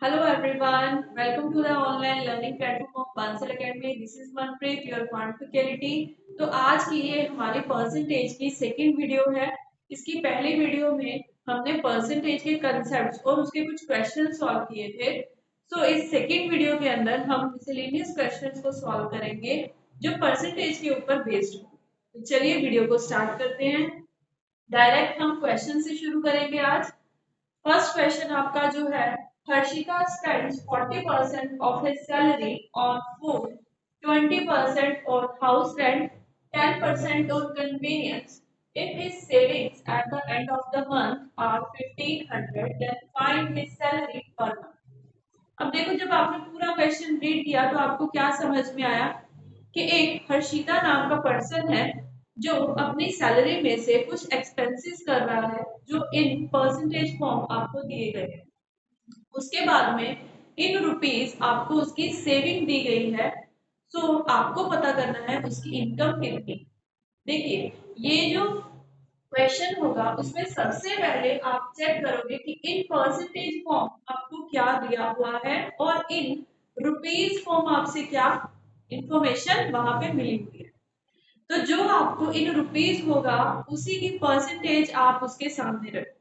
Hello everyone, welcome to the online learning platform of Bansal Academy. This is Manpreet, your quantificality. तो आज की ये हमारी percentage की सेकंड वीडियो है। इसकी पहली वीडियो में हमने परसेंटेज के कंसेप्ट्स और उसके कुछ क्वेश्चन सॉल्व किए थे। इस सेकंड वीडियो के अंदर हम मिसलेनियस क्वेश्चंस को सॉल्व करेंगे जो परसेंटेज के ऊपर बेस्ड हो। तो चलिए वीडियो को स्टार्ट करते हैं। डायरेक्ट हम क्वेश्चन से शुरू करेंगे आज। फर्स्ट क्वेश्चन आपका जो है, Harshika spends 40% of his salary on food, 20% on house rent, 10% on convenience. If his savings at the end of the month are 1500, then find his salary per month. अब देखो, जब आपने पूरा क्वेश्चन रीड किया तो आपको क्या समझ में आया कि एक हर्षिता नाम का पर्सन है जो अपनी सैलरी में से कुछ एक्सपेंसेस कर रहा है जो इन परसेंटेज फॉर्म आपको दिए गए हैं। उसके बाद में इन रुपीस आपको उसकी सेविंग दी गई है। आपको पता करना है उसकी इनकम कितनी। देखिए, ये जो क्वेश्चन होगा उसमें सबसे पहले आप चेक करोगे कि इन परसेंटेज फॉर्म आपको क्या दिया हुआ है और इन रुपीस फॉर्म आपसे क्या इंफॉर्मेशन वहां पे मिली हुई है। तो जो आपको इन रुपीस होगा उसी की परसेंटेज आप उसके सामने रखोगे।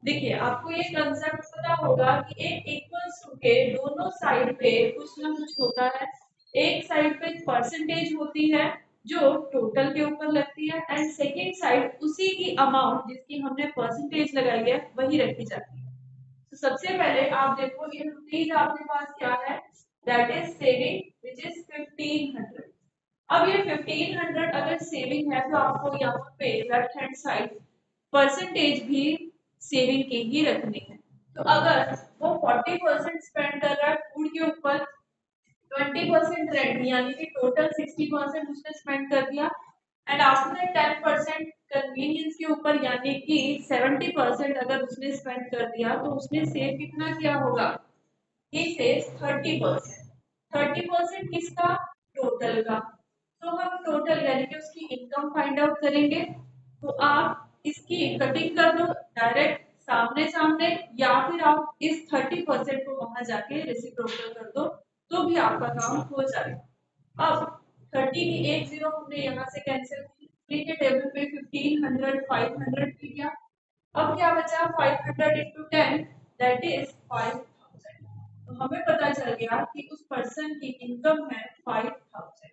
देखिए, आपको ये कंसेप्ट पता होगा कि एक इक्वल्स टू के दोनों साइड पे कुछ ना कुछ होता है। एक साइड पे परसेंटेज होती है जो टोटल के ऊपर लगती है एंड सेकेंड साइड उसी की अमाउंट जिसकी हमने परसेंटेज लगाई है वही रखी जाती है। तो सबसे पहले आप देखो, इन रुपीज आपके पास क्या है, that is saving which is 1500। अब ये 1500 अगर सेविंग है तो आपको यहाँ पे लेफ्ट हैंड साइड परसेंटेज भी सेविंग के ही रखनी है। तो अगर वो 40% स्पेंड कर रहा है फूड के ऊपर, 20% रेंट यानी कि टोटल 60% उसने स्पेंड कर दिया एंड आफ्टर 10% कन्वीनियंस के ऊपर यानी कि 70% अगर उसने स्पेंड कर दिया तो उसने सेव कितना किया होगा? ही सेव्स 30%। 30% किसका? टोटल का। तो हम टोटल यानी कि उसकी इनकम फाइंड आउट करेंगे। तो आप इसकी कटिंग कर दो डायरेक्ट सामने सामने, या फिर आप इस 30% को वहां जाके रेसिप्रोकल कर दो तो भी आपका काम हो जाएगा। अब 30 की एक जीरो हमने यहाँ से कैंसिल की, 3 के टेबल पे 1500 500 की गया। अब क्या बचा? 500 इंटू 10 दैट इज 5000। तो हमें पता चल गया कि उस पर्सन की इनकम है 5000।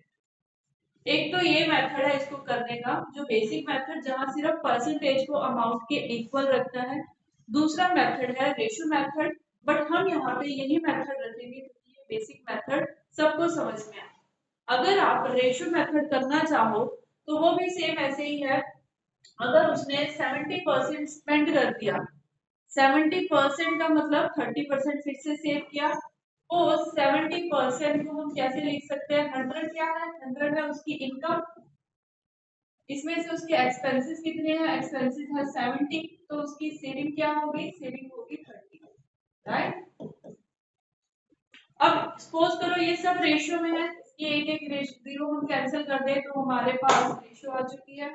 एक तो ये मेथड है इसको करने का, जो बेसिक मेथड जहां सिर्फ परसेंटेज को अमाउंट के इक्वल रखना है। दूसरा मेथड है रेशियो मेथड, बट हम यहाँ पे यही मेथड रखेंगे क्योंकि ये बेसिक मेथड सबको समझ में आए। अगर आप रेशियो मेथड करना चाहो तो वो भी सेम ऐसे ही है। अगर उसने 70% स्पेंड कर दिया, 70% का मतलब 30% फिर से सेव किया, तो 70% को हम कैसे लिख सकते हैं? 100 क्या है? 100 है उसकी इनकम। इसमें से उसके एक्सपेंसेस कितने हैं? एक्सपेंसेस है 70, तो उसकी सेविंग क्या होगी? सेविंग होगी 30, राइट। अब सपोज करो ये सब रेशियो में है, इसकी एक एक जीरो हम कैंसिल कर दे तो हमारे पास रेशियो आ चुकी है।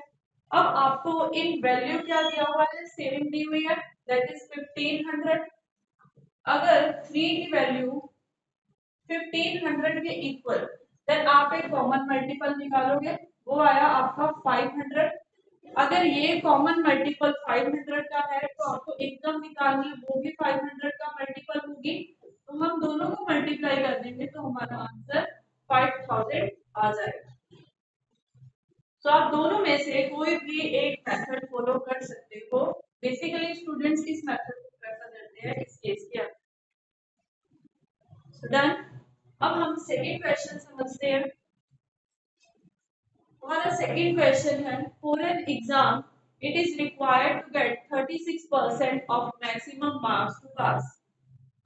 अब आपको इन वैल्यू क्या दिया हुआ है? सेविंग दी हुई है, दैट इज 1500। अगर 3 की वैल्यू 1500 के इक्वल, देन आप एक कॉमन मल्टीपल निकालोगे, वो आया आपका 500। अगर ये कॉमन मल्टीपल 500 का है तो आपको इनकम निकालनी है, वो भी 500 का मल्टीपल होगी। तो हम दोनों को मल्टीप्लाई कर देंगे तो हमारा आंसर 5000 आ जाएगा। तो आप दोनों में से कोई भी एक मेथड फॉलो कर सकते हो। बेसिकली स्टूडेंट्स इस मेथड को प्रेफर करते हैं इस केस के अंदर। डन। अब हम सेकेंड क्वेश्चन समझते हैं। हमारा सेकेंड क्वेश्चन है, for an exam it is required to get 36% of maximum marks to pass.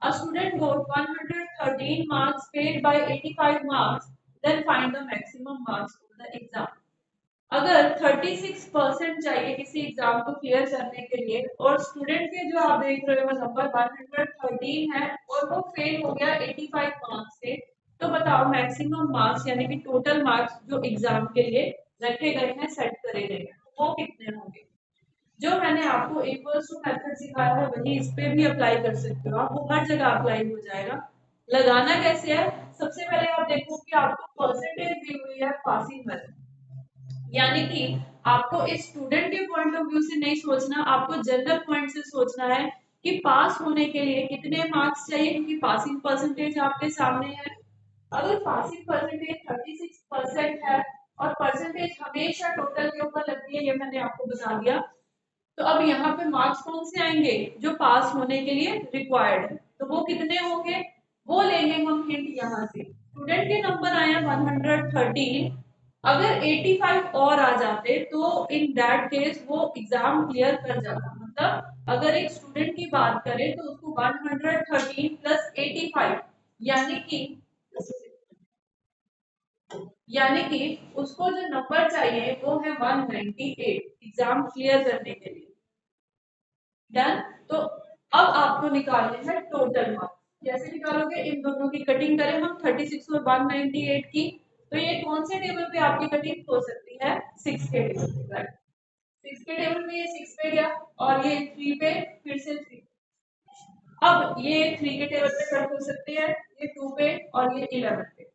A student got 113 marks paid by 85 marks, then find the maximum marks for the exam. अगर 36% चाहिए किसी exam को clear करने के लिए और student के जो आप देख रहे हो नंबर 113 है और वो फेल हो गया 85 मार्क्स से, तो बताओ मैक्सिमम मार्क्स यानी कि टोटल मार्क्स जो एग्जाम के लिए रखे गए हैं, सेट करे गए हैं, वो कितने होंगे? जो मैंने आपको इक्वल्स टू मेथड सिखाया है वही इस पे भी अप्लाई कर सकते हो आप, वो हर जगह अप्लाई हो जाएगा। लगाना कैसे है, सबसे पहले आप देखो कि आपको परसेंटेज दी हुई है पासिंग मेथड, यानी कि आपको इस स्टूडेंट के पॉइंट ऑफ व्यू से नहीं सोचना, आपको जनरल पॉइंट से सोचना है कि पास होने के लिए कितने मार्क्स चाहिए, क्योंकि पासिंग परसेंटेज आपके सामने है। अगर पासिंग परसेंटेज 36% है और परसेंटेज हमेशा टोटल के ऊपर लगती है, ये मैंने आपको बता दिया, तो अब यहाँ पे मार्क्स कौन से आएंगे जो पास होने के लिए रिक्वायर्ड है, तो वो कितने होंगे, वो लेंगे हम हिंट यहाँ से। स्टूडेंट के नंबर आए 113, अगर 85 और आ जाते तो इन दैट केस वो एग्जाम क्लियर कर जाता। मतलब अगर एक स्टूडेंट की बात करें तो उसको 113 प्लस 85 यानी कि यानी कि उसको जो नंबर चाहिए वो है 198 एग्जाम क्लियर करने के लिए। डन। तो अब आपको निकालने हैं टोटल मार्क्स। कैसे निकालोगे, इन दोनों की कटिंग करें हम 36 और 198 की, तो ये कौन से टेबल पे आपकी कटिंग हो सकती है, 6 के टेबल पे, राइट। 6 के टेबल पे ये 6 पे गया और ये 3 पे फिर से 3। अब ये 3 के टेबल पे कट हो सकते हैं, ये 2 पे और ये 11 पे।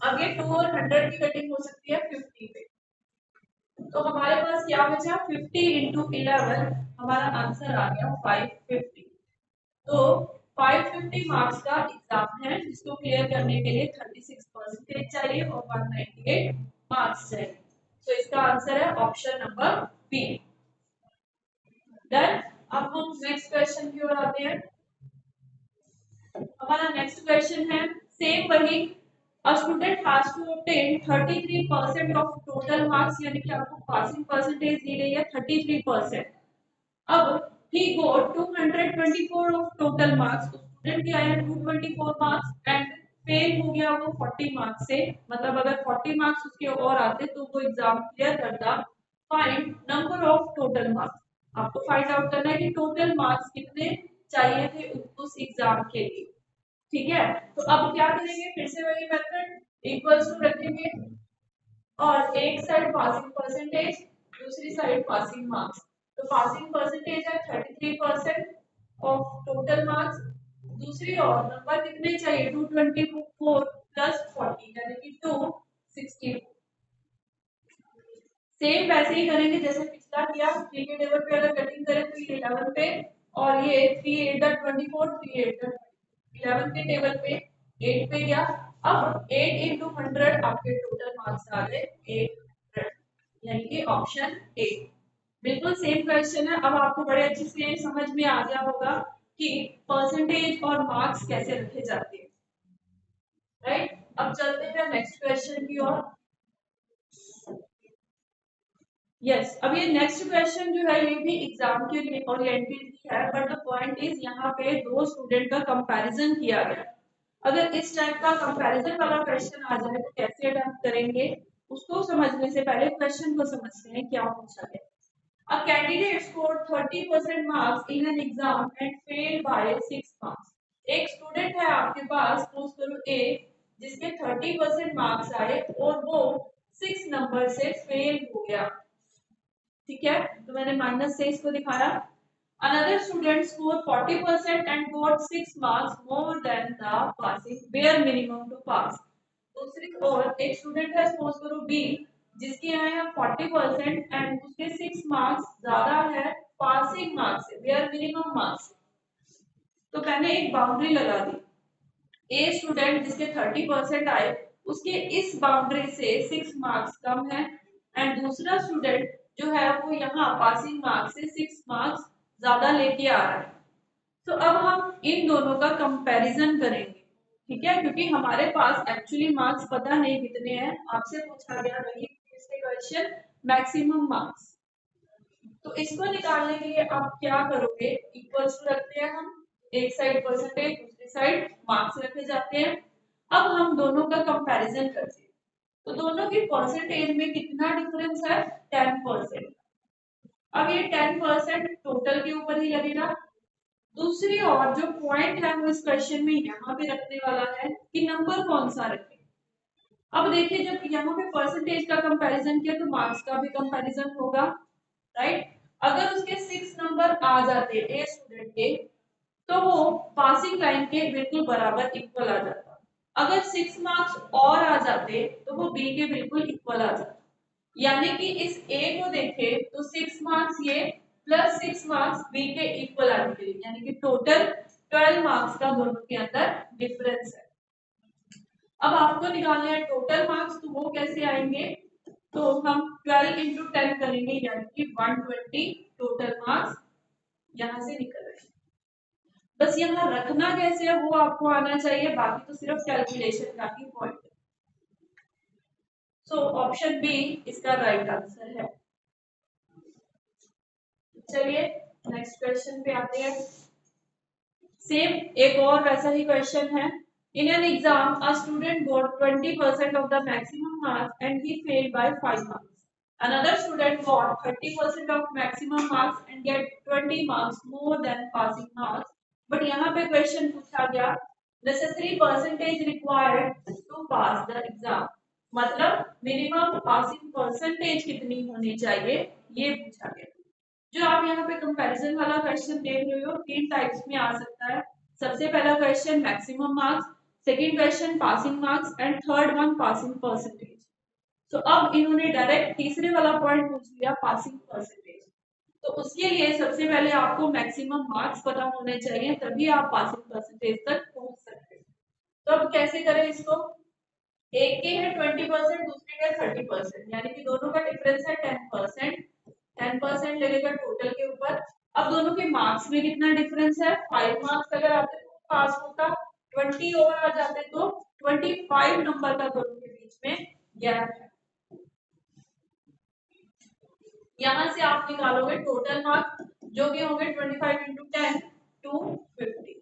अब ये 2 और 100 की कटिंग हो सकती है 50 पे। तो हमारे पास क्या बचा, 50 इंटू 11, हमारा आंसर आ गया 550। तो 550 मार्क्स का एग्जाम है जिसको क्लियर करने के लिए 36% चाहिए और 198 मार्क्स चाहिए। तो इसका आंसर है ऑप्शन नंबर बी। डन। अब हम नेक्स्ट क्वेश्चन की ओर आते हैं। हमारा नेक्स्ट क्वेश्चन है सेम वही, a student has to obtain 33% of total marks, यानी कि आपको पासिंग परसेंटेज दी गई है 33%। अब he got 224 of total marks, तो स्टूडेंट के आए हैं 224 मार्क्स एंड फेल हो गया वो 40 मार्क्स से, मतलब अगर 40 मार्क्स उसके और आते तो वो एग्जाम क्लियर करता। Find number of total marks, आपको फाइंड आउट करना है कि टोटल मार्क्स कितने चाहिए थे उस एग्जाम के लिए। ठीक है, तो अब क्या करेंगे, फिर से वही मेथड, इक्वल्स टू रखेंगे और एक साइड पासिंग परसेंटेज, दूसरी साइड पासिंग मार्क्स। तो पासिंग परसेंटेज है 33% ऑफ टोटल मार्क्स, दूसरी और नंबर कितने चाहिए 224 प्लस 40 यानी कि 260। सेम वैसे ही करेंगे जैसे पिछला किया, 3 के टेबल पे अगर कटिंग करें तो ये 11 पे और ये 3 8 24, 3 8 11 के टेबल पे 8 पे गया। अब 8 इंटू 100 आपके टोटल मार्क्स आ गए 800, यानी कि ऑप्शन ए। बिल्कुल सेम क्वेश्चन है, अब आपको बड़े अच्छे से समझ में आ गया होगा कि परसेंटेज और मार्क्स कैसे रखे जाते हैं, राइट। अब चलते हैं नेक्स्ट क्वेश्चन की ओर। यस, अब ये नेक्स्ट क्वेश्चन जो है ये भी एग्जाम के लिए ओरिएंटेड ही है, बट द पॉइंट इज यहाँ पे दो स्टूडेंट का कंपैरिजन किया गया। अगर इस टाइप का कंपैरिजन वाला क्वेश्चन आ जाए तो कैसे अटेम्प्ट करेंगे, उसको समझने से पहले क्वेश्चन को समझते हैं क्या पूछा गया। A candidate scored 30% marks in an exam and failed by 6 marks. एक स्टूडेंट है आपके पास, सपोज करो ए, जिसके 30% मार्क्स आए और वो 6 नंबर से फेल हो गया। ठीक है, तो मैंने माइनस से इसको दिखाया। Another student scored 40% and got 6 marks more than the passing bare minimum to pass. दूसरी ओर एक स्टूडेंट है, सपोज करो बी, जिसके आए हैं 40% एंड उसके 6 मार्क्स ज्यादा है पासिंग मार्क्स से, bare minimum मार्क्स। तो मैंने एक बाउंड्री लगा दी, ए स्टूडेंट जिसके 30% आए उसके इस बाउंड्री से 6 मार्क्स कम है एंड दूसरा स्टूडेंट जो है वो यहाँ पासिंग मार्क्स से 6 मार्क्स ज्यादा लेके आ रहा है। तो अब हम इन दोनों का कंपैरिजन करेंगे, ठीक है, क्योंकि हमारे पास एक्चुअली मार्क्स पता नहीं कितने हैं, आपसे पूछा गया वही पिछले क्वेश्चन मैक्सिमम मार्क्स। तो इसको निकालने के लिए आप क्या करोगे, इक्वल्स टू रखते हैं हम, एक साइड परसेंटेज दूसरी साइड मार्क्स रखे जाते हैं। अब हम दोनों का कंपैरिजन करते हैं, तो दोनों की परसेंटेज में कितना डिफरेंस है, 10%। अब ये 10% टोटल के ऊपर ही लगेगा। दूसरी ओर जो पॉइंट है वो इस क्वेश्चन में यहाँ पे रखने वाला है कि नंबर कौन सा रखे। अब देखिए जब यहाँ पे परसेंटेज का कंपैरिजन किया तो मार्क्स का भी कंपैरिजन होगा, राइट। अगर उसके 6 नंबर आ जाते ए स्टूडेंट के तो वो पासिंग लाइन के बिल्कुल बराबर इक्वल आ जाता। अगर 6 मार्क्स और आ जाते तो वो बी के बिल्कुल इक्वल आ जाता। यानी कि इस ए को देखें तो 6 मार्क्स ये प्लस 6 मार्क्स बी के इक्वल आने के लिए, यानी कि टोटल 12 मार्क्स का दोनों के अंदर डिफरेंस है। अब आपको निकालना है टोटल मार्क्स, तो वो कैसे आएंगे, तो हम 12 इंटू 10 करेंगे, यानी कि 120 टोटल मार्क्स यहां से निकल रहे हैं। बस यहाँ रखना कैसे है वो आपको आना चाहिए, बाकी तो सिर्फ कैलकुलेशन का ही पॉइंट है। सो ऑप्शन बी इसका राइट आंसर है। चलिए नेक्स्ट क्वेश्चन पे आते हैं। सेम एक और वैसा ही क्वेश्चन है। In an exam a student got 20% of the maximum marks and he failed by 5 marks. Another student got 30% of maximum marks and get 20 marks more than passing marks. But यहाँ पे question पूछा गया necessary percentage required to pass the exam. मतलब minimum passing percentage कितनी होनी चाहिए ये पूछा गया। जो आप यहाँ पे कंपैरिजन वाला क्वेश्चन देख रहे हो, 3 टाइप्स में आ सकता है। सबसे पहला question maximum marks, second question passing marks and third one passing percentage. तो अब इन्होंने डायरेक्ट तीसरे वाला पॉइंट पूछ लिया पासिंग परसेंटेज। तो उसके लिए सबसे पहले आपको मैक्सिमम मार्क्स पता होने चाहिए, तभी आप पासिंग परसेंटेज तक पहुंच सकते हैं। तो अब कैसे करें इसको, एक के है 20%, दूसरे का 30%, यानी कि दोनों का डिफरेंस है 10%। 10% लगेगा टोटल के ऊपर। अब दोनों के मार्क्स में कितना डिफरेंस है, 5 मार्क्स अगर आते तो पास होता, 20 और आ जाते तो 25 नंबर का दोनों के बीच में गैप है। यहां से आप निकालोगे टोटल मार्क्स जो कि होंगे 25 इंटू 10 250।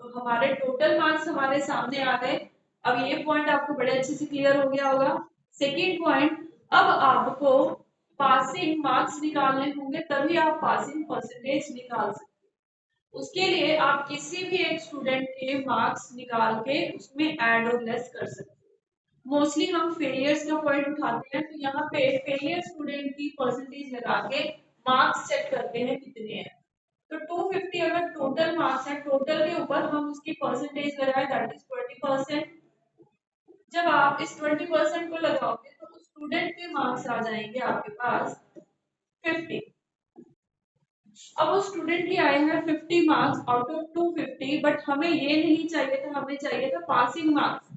तो हमारे टोटल मार्क्स हमारे सामने आ गए। अब ये पॉइंट आपको बड़े अच्छे से क्लियर हो गया होगा। सेकेंड पॉइंट, अब आपको पासिंग मार्क्स निकालने होंगे, तभी आप पासिंग परसेंटेज निकाल सकते हैं। उसके लिए आप किसी भी एक स्टूडेंट के मार्क्स निकाल के उसमें ऐड और लेस कर सकते हैं। मोस्टली हम फेलियर्स का पॉइंट उठाते हैं, तो यहाँ पे फेलियर स्टूडेंट की परसेंटेज लगा के मार्क्स चेक करते हैं कितने हैं। तो 250 अगर टोटल मार्क्स है, टोटल के ऊपर हम उसकी परसेंटेज लगाए, दैट इज 20%। जब आप इस 20% को लगाओगे तो उस स्टूडेंट के मार्क्स आ जाएंगे आपके पास 50। अब वो स्टूडेंट के आए हैं 50 मार्क्स आउट ऑफ 250, बट हमें ये नहीं चाहिए था, हमें चाहिए था पासिंग मार्क्स।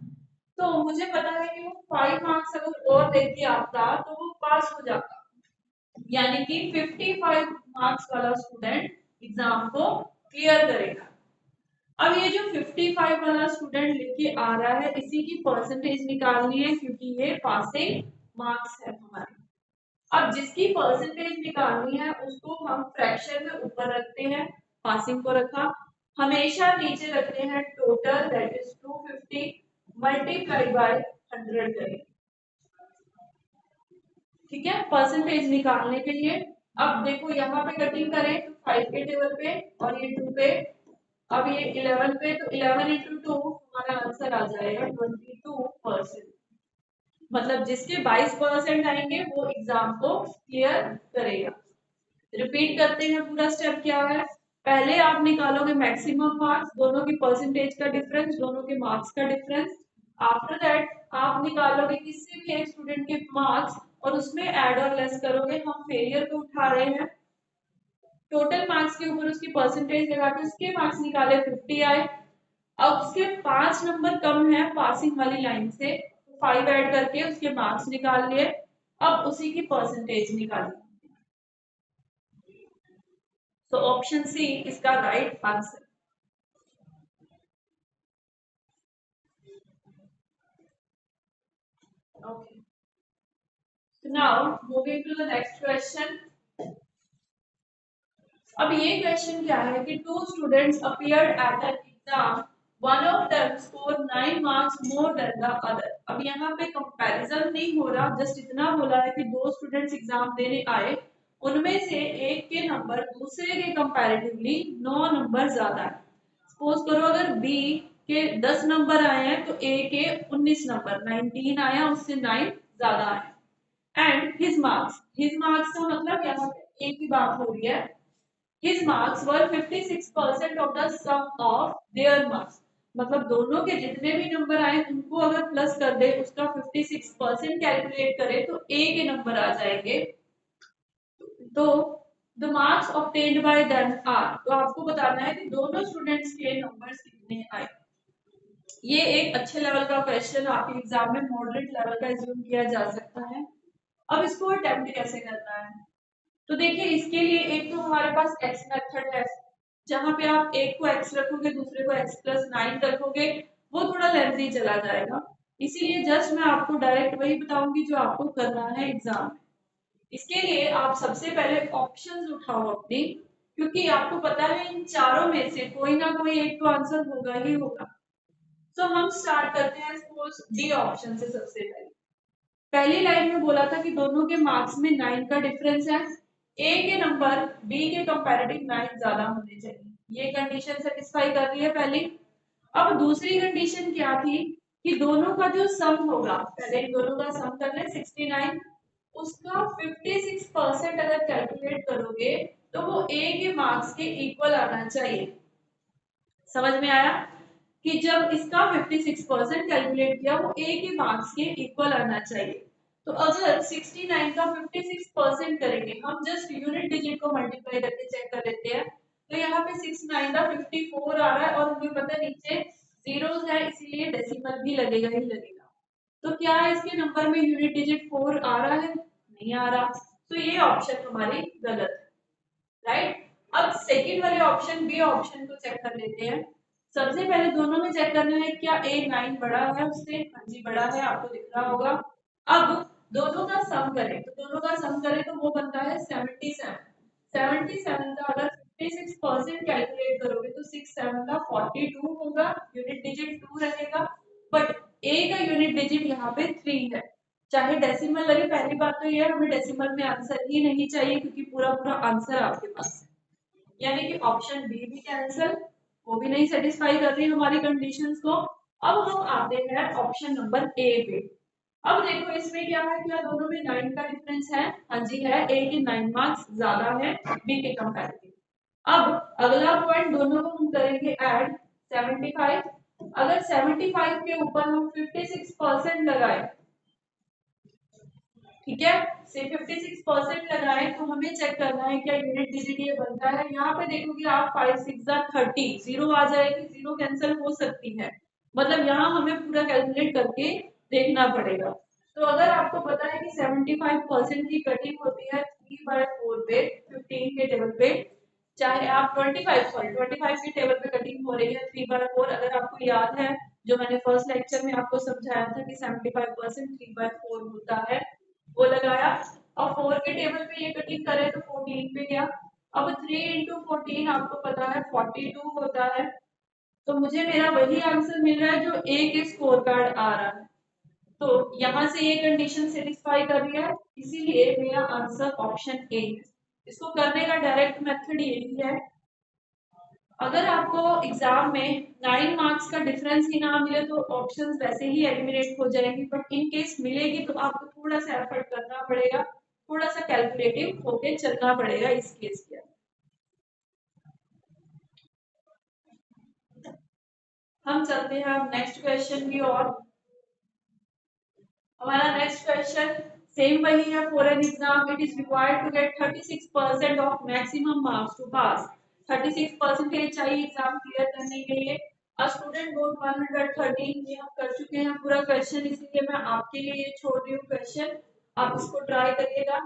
तो मुझे पता है कि वो 5 मार्क्स अगर और लेके आता तो वो पास हो जाता, यानी कि 55 मार्क्स वाला स्टूडेंट एग्जाम को क्लियर करेगा। अब ये जो 55 वाला स्टूडेंट लेके आ रहा है, इसी की परसेंटेज निकालनी है, क्योंकि ये पासिंग मार्क्स है हमारे। अब जिसकी परसेंटेज निकालनी है उसको हम फ्रैक्शन में ऊपर रखते हैं, पासिंग को रखा, हमेशा नीचे रखते हैं total, that is 250 multiply by 100 करें। ठीक है, परसेंटेज निकालने के लिए। अब देखो यहाँ पे कटिंग करें तो 5 के टेबल पे और ये 2 पे, अब ये 11 पे, तो 11 इंटू 2 हमारा आंसर आ जाएगा 22%। मतलब जिसके 22% आएंगे वो एग्जाम को क्लियर करेगा। रिपीट करते हैं पूरा स्टेप क्या है। पहले आप निकालोगे मैक्सिमम मार्क्स, दोनों की परसेंटेज का डिफरेंस, दोनों के मार्क्स का डिफरेंस। आफ्टर दैट आप निकालोगे किसी भी एक स्टूडेंट के मार्क्स और उसमें ऐड और लेस करोगे। हम फेलियर को उठा रहे हैं, टोटल मार्क्स के ऊपर उसकी परसेंटेज लगा के उसके मार्क्स निकाले 50 आए। अब उसके 5 नंबर कम है पासिंग वाली लाइन से, 5 ऐड करके उसके मार्क्स निकाल लिए, अब उसी की परसेंटेज निकाली। तो ऑप्शन सी इसका right answer. Okay, so now moving to the next question. अब ये क्वेश्चन क्या है कि two students appeared at an exam, one of them score 9 marks more than the other. अब यहाँ पे कंपैरिजन नहीं हो रहा, जस्ट इतना बोला है कि दो स्टूडेंट्स एग्जाम देने आए, उनमें से एक के नंबर दूसरे के कंपैरेटिवली 9 नंबर ज्यादा है। सपोज करो अगर बी के 10 नंबर आए हैं तो ए के 19 नंबर 19 आया, उससे 9 ज्यादा आए। एंड हिज मार्क्स का मतलब यहाँ पे ए की बात हो रही है। His marks were 56% of the sum of their marks। मतलब दोनों के जितने भी नंबर आए उनको अगर प्लस कर दे, उसका 56% कैलकुलेट करे तो ए के नंबर आ जाएंगे। तो the marks obtained by them are, तो आपको बताना है कि दोनों स्टूडेंट्स के नंबर्स कितने आए। ये एक अच्छे लेवल का क्वेश्चन आपके एग्जाम में मॉडरेट लेवल का एज्यूम किया जा सकता है। अब इसको अटेम्प्ट कैसे करना है, तो देखिए इसके लिए एक तो हमारे पास एक्स मेथड है, जहां पे आप एक को एक्स रखोगे दूसरे को एक्स प्लस 9 रखोगे, वो थोड़ा लेंथी चला जाएगा। इसीलिए जस्ट मैं आपको डायरेक्ट वही बताऊंगी जो आपको करना है एग्जाम में। इसके लिए आप सबसे पहले ऑप्शंस उठाओ अपनी, क्योंकि आपको पता है इन चारों में से कोई ना कोई एक तो आंसर होगा ही होगा। तो हम स्टार्ट करते हैं सपोज डी ऑप्शन से। सबसे पहले पहली लाइन में बोला था कि दोनों के मार्क्स में 9 का डिफरेंस है, ए के नंबर बी के कंपैरेटिव 9 ज्यादा होने चाहिए, ये कंडीशन सेटिस्फाई कर रही है पहली। अब दूसरी कंडीशन क्या थी कि दोनों का जो सम होगा, पहले इन दोनों का सम कर ले 69, उसका 56% अगर कैलकुलेट करोगे तो वो ए के मार्क्स के इक्वल आना चाहिए। समझ में आया कि जब इसका 56% कैलकुलेट किया वो ए के मार्क्स के इक्वल आना चाहिए। तो अगर 69 का 56% करेंगे, हम जस्ट यूनिट डिजिट को मल्टीप्लाई करके चेक कर लेते हैं, तो यहाँ पे 69 का 54 आ रहा है और हमें पता है नीचे जीरोस है, इसीलिए डेसिमल भी लगेगा ही लगेगा। तो क्या इसके नंबर में यूनिट डिजिट 4 आ रहा है? नहीं आ रहा, तो ये ऑप्शन हमारी गलत है, राइट। अब सेकंड वाले ऑप्शन बी ऑप्शन को चेक कर लेते हैं। सबसे पहले दोनों में चेक करना है क्या ए 9 बड़ा है उससे। हाँ जी बड़ा है, आपको दिख रहा होगा। अब दोनों का सम करें, तो दोनों का सम करें तो वो बनता है 77। 77 का अगर 56% कैलकुलेट करोगे तो 6 7 का 42 होगा, यूनिट डिजिट 2 रहेगा। बट ए का यूनिट डिजिट यहाँ पे 3 है, चाहे डेसिमल लगे। पहली बात तो ये है हमें डेसिमल में आंसर ही नहीं चाहिए, क्योंकि पूरा पूरा आंसर आपके पास है, यानी कि ऑप्शन बी भी कैंसिल, वो भी नहीं सेटिस्फाई कर रही हमारी कंडीशंस को। अब हम आते हैं ऑप्शन नंबर ए पे। अब देखो इसमें क्या है, क्या दोनों में 9 का डिफरेंस है? हाँ जी है, ए के 9 मार्क्स ज्यादा है बी के कंपैरेटिव। अब अगला पॉइंट, दोनों को हम करेंगे ऐड 75। अगर 75 के ऊपर हम 56% लगाए, ठीक है, से 56% लगाए, तो हमें चेक करना है क्या यूनिट डिजिट ये बनता है। यहाँ पे देखोगे आप 5 6 30, जीरो आ जाएगी, जीरो कैंसिल हो सकती है, मतलब यहाँ हमें पूरा कैलकुलेट करके देखना पड़ेगा। तो अगर आपको पता है कि 75% की कटिंग होती है 3/4 पे 15 के टेबल पे, चाहे आप 25 के टेबल पे कटिंग हो रही है 3/4, अगर आपको याद है जो मैंने फर्स्ट लेक्चर में आपको समझाया था कि 75% 3/4 होता है, वो लगाया और 4 के टेबल पे ये कटिंग करे तो 14 पे गया। अब 3 इंटू 14 आपको पता है 42 होता है, तो मुझे मेरा वही आंसर मिल रहा है जो ए के स्कोर कार्ड आ रहा है। तो यहाँ से ये कंडीशन सेटिस्फाई कर रही है, इसीलिए मेरा आंसर ऑप्शन ए है। इसको करने का डायरेक्ट मेथड यही है। अगर आपको एग्जाम में 9 मार्क्स का डिफरेंस ही ना मिले तो ऑप्शंस वैसे ही एलिमिनेट हो जाएंगी, बट इन केस मिलेगी तो आपको थोड़ा सा एफर्ट करना पड़ेगा, थोड़ा सा कैलकुलेटिव होके चलना पड़ेगा इस केस के। हम चलते हैं अब नेक्स्ट क्वेश्चन की ओर। हमारा नेक्स्ट क्वेश्चन सेम वही है, for an exam it is required to get 36% of maximum marks to pass. 36% चाहिए एग्जाम क्लियर करने के लिए। अ स्टूडेंट गोट 113, ये हम कर चुके हैं पूरा क्वेश्चन, इसलिए मैं आपके लिए ये छोड़ रही हूँ क्वेश्चन, आप इसको ट्राई करिएगा।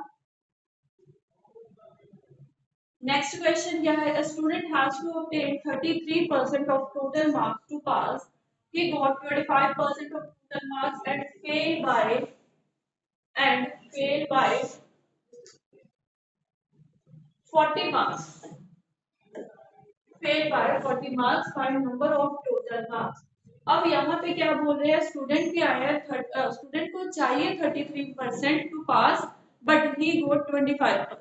नेक्स्ट क्वेश्चन क्या है, a student has to obtain 33% of total marks to pass. He got 25% of total marks and failed by 40 marks. Failed by 40 marks, find number of total marks. अब यहाँ पे क्या बोल रहे हैं, स्टूडेंट क्या है, स्टूडेंट को चाहिए 33% टू पास, बट ही गोट 25%,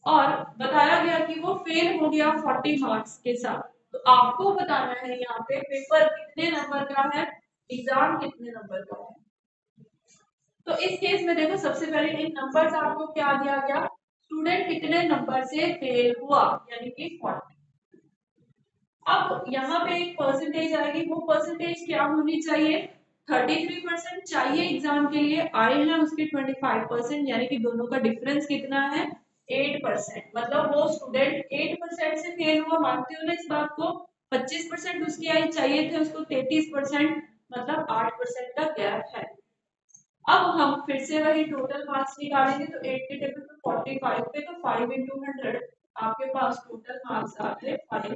और बताया गया कि वो फेल हो गया 40 मार्क्स के साथ। तो आपको बताना है यहाँ पे पेपर कितने नंबर का है, एग्जाम कितने नंबर का है। तो इस केस में देखो सबसे पहले इन नंबर्स आपको क्या दिया गया, स्टूडेंट कितने नंबर से फेल हुआ, यानी कि 40। अब यहाँ पे एक परसेंटेज आएगी, वो परसेंटेज क्या होनी चाहिए, 33% चाहिए एग्जाम के लिए, आए हैं उसके 25%, यानी कि दोनों का डिफरेंस कितना है 8%। मतलब वो स्टूडेंट 8% से फेल हुआ, मानते हो ना इस बात को। 25% उसकी आई, चाहिए थे उसको 33%, मतलब 8% का गैप है। अब हम फिर से वही टोटल मार्क्स निकालेंगे, तो 8 के टेबल पे 45 पे, तो 5 into 100 आपके पास टोटल मार्क्स आते हैं 500।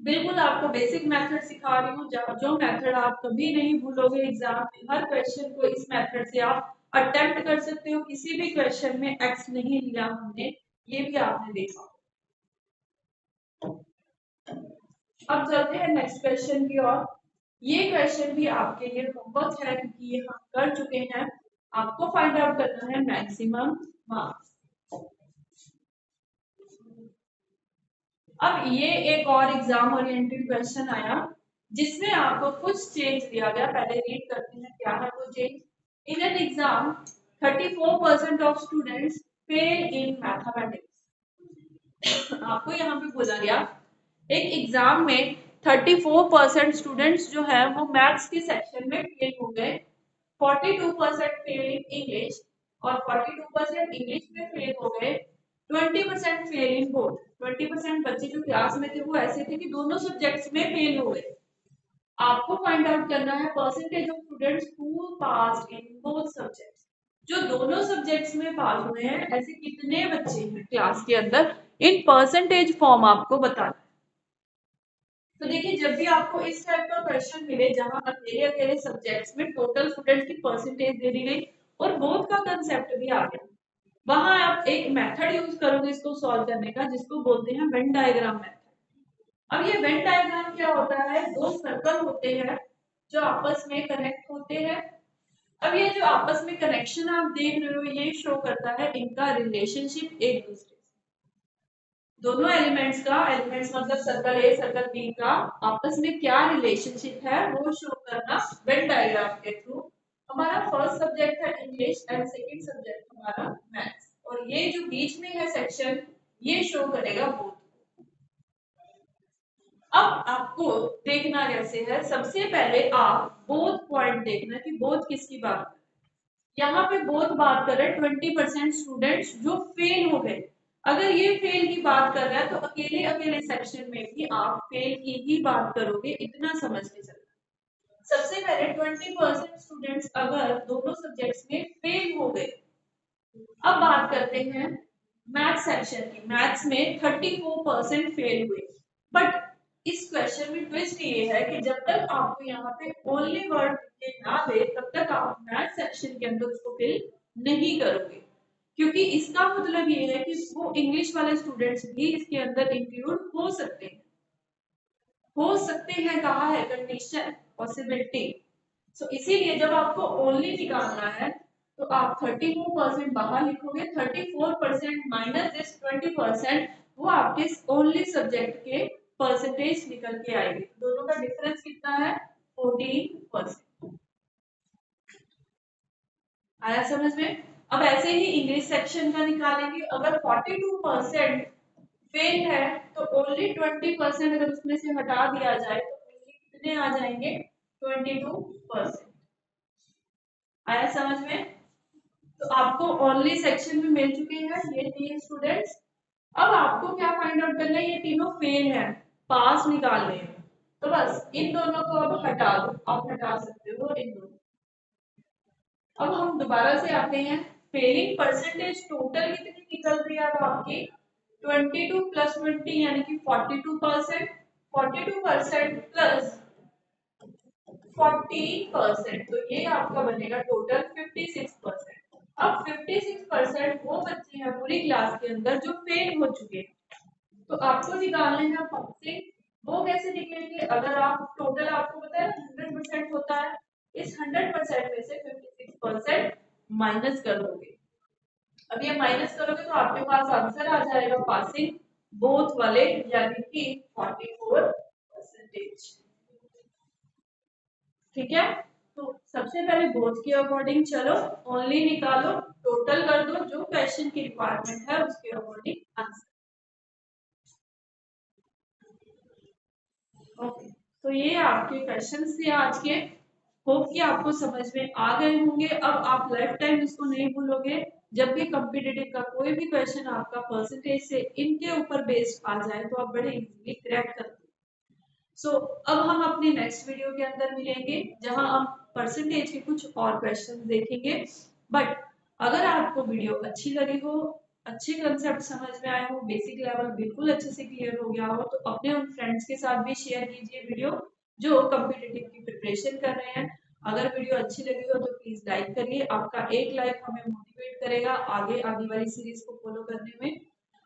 बिल्कुल आपको बेसिक मेथड सिखा रही हूँ, जो मेथड आप कभी नहीं भूलोगे एग्जाम में। हर क्वेश्चन को इस मेथड से आप अटेम्प्ट कर सकते हो। किसी भी क्वेश्चन में एक्स नहीं लिया हमने, ये भी आपने देखा। अब चलते हैं नेक्स्ट क्वेश्चन की ओर। ये क्वेश्चन भी आपके लिए होमवर्क है, क्योंकि ये हम कर चुके हैं। आपको फाइंड आउट करना है मैक्सिमम मार्क्स। अब ये एक और एग्जाम ओरिएंटेड क्वेश्चन आया, जिसमें आपको कुछ चेंज दिया गया। पहले रीड करते हैं क्या है वो change. In an exam 34% of students fail in mathematics. आपको यहाँ पे बोला गया एक एग्जाम में 34% स्टूडेंट्स जो है वो मैथ्स के सेक्शन में फेल हो गए, 42% फेल इन इंग्लिश और 42% इंग्लिश में फेल हो गए, 20% फेल इन बोथ। 20% बच्चे जो क्लास में थे वो ऐसे थे कि दोनों सब्जेक्ट्स में फेल हो गए। आपको फाइंड आउट करना है percentage of students who passed in both subjects. जो दोनों सब्जेक्ट्स में पास हुए हैं ऐसे कितने बच्चे हैं क्लास के अंदर, इन परसेंटेज फॉर्म आपको बताना है। तो देखिए, जब भी आपको इस टाइप का क्वेश्चन मिले जहां अकेले अकेले सब्जेक्ट्स में टोटल स्टूडेंट्स की परसेंटेज दे दी गई और बोथ का कंसेप्ट भी आ गया, वहां आप एक मेथड यूज करोगे इसको सॉल्व करने का, जिसको बोलते हैं वेन डायग्राम मेथड। अब ये वेन डायग्राम क्या होता है, दो सर्कल होते हैं जो आपस में कनेक्ट होते हैं। अब ये जो आपस में कनेक्शन आप देख रहे हो, ये शो करता है इनका रिलेशनशिप एक दूसरे से। दोनों एलिमेंट्स का, एलिमेंट्स मतलब सर्कल ए सर्कल बी का आपस में क्या रिलेशनशिप है वो शो करना वेन डायग्राम के थ्रू। हमारा फर्स्ट सब्जेक्ट है इंग्लिश एंड सेकंड सब्जेक्ट हमारा मैथ्स, और ये जो बीच में है सेक्शन ये शो करेगा बोथ। अब आपको देखना कैसे है, सबसे पहले आप बोथ पॉइंट देखना कि बोथ किसकी बात कर, यहाँ पे बोथ बात कर रहे हैं 20% स्टूडेंट्स जो फेल हो गए। अगर ये फेल की बात कर रहा है तो अकेले अकेले सेक्शन में भी आप फेल की ही बात करोगे, इतना समझ के चलना। सबसे पहले 20% स्टूडेंट्स अगर दोनों सब्जेक्ट्स में फेल हो गए। अब बात करते हैं मैथ सेक्शन की। मैथ्स में 34% फेल हुए, बट इस क्वेश्चन में ट्विस्ट ये है कि जब तक आपको यहाँ पे ओनली वर्ड ना दे तब तक आप मैथ सेक्शन के अंदर उसको फिल नहीं करोगे, क्योंकि इसका मतलब ये है कि वो इंग्लिश वाले स्टूडेंट्स भी इसके अंदर इंक्लूड हो सकते हैं, कहा है कंडीशन, पॉसिबिलिटी। सो इसीलिए जब आपको ओनली निकालना है तो आप 34% बाहर लिखोगे, 34% माइनस दिस 20%, वो आपके ओनली सब्जेक्ट के परसेंटेज निकल के आएंगे। दोनों का डिफरेंस कितना है 14%। आया समझ में। अब ऐसे ही इंग्लिश सेक्शन का निकालेंगे। अगर 42% फेल है तो ओनली 20% अगर उसमें से हटा दिया जाए तो कितने आ जाएंगे 22%। आया समझ में। तो आपको ओनली सेक्शन में मिल चुके हैं ये 3 स्टूडेंट्स। अब आपको क्या फाइंड आउट करना है, ये तीनों फेल हैं, पास निकालने हैं। तो बस इन दोनों को अब हटा दो, आप हटा सकते हो इन दोनों। अब हम दोबारा से आते हैं, फेलिंग परसेंटेज टोटल कितनी निकल रही है अब आपकी 22 प्लस 20 यानी कि 42%, 42% प्लस 40%, तो ये आपका बनेगा टोटल 56%। अब 56% वो बच्चे हैं पूरी क्लास के अंदर जो फेल हो चुके हैं, तो आपको निकालने हैं पासिंग। वो कैसे निकलेंगे, अगर आप टोटल, आपको पता है 100% होता है, इस 100% में से 56% माइनस कर दोगे। अब ये माइनस करोगे तो आपके पास आंसर आ जाएगा पासिंग बोथ वाले, यानी कि 44%। ठीक है, तो सबसे पहले बोथ के अकॉर्डिंग चलो, ओनली निकालो, टोटल कर दो, जो क्वेश्चन की रिक्वायरमेंट है उसके अकॉर्डिंग आंसर। ओके, तो ये आपके क्वेश्चन थे आज के। होप कि आपको समझ में आ गए होंगे। अब आप लाइफ टाइम इसको नहीं भूलोगे। जब भी कॉम्पिटिटिव का कोई भी क्वेश्चन आपका परसेंटेज से इनके ऊपर बेस्ड आ जाए तो आप बड़े इजीली क्रैक कर। अब हम अपने नेक्स्ट वीडियो के अंदर मिलेंगे जहां हम परसेंटेज के कुछ और क्वेश्चन देखेंगे। बट अगर आपको वीडियो अच्छी लगी हो, अच्छे कंसेप्ट समझ में आए हो, बेसिक लेवल बिल्कुल अच्छे से क्लियर हो गया हो, तो अपने उन फ्रेंड्स के साथ भी शेयर कीजिए वीडियो जो कॉम्पिटिटिव की प्रिपरेशन कर रहे हैं। अगर वीडियो अच्छी लगी हो तो प्लीज लाइक करिए। आपका एक लाइक हमें मोटिवेट करेगा आगे आने वाली सीरीज को फॉलो करने में।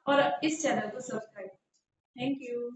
और इस चैनल को सब्सक्राइब। Thank you.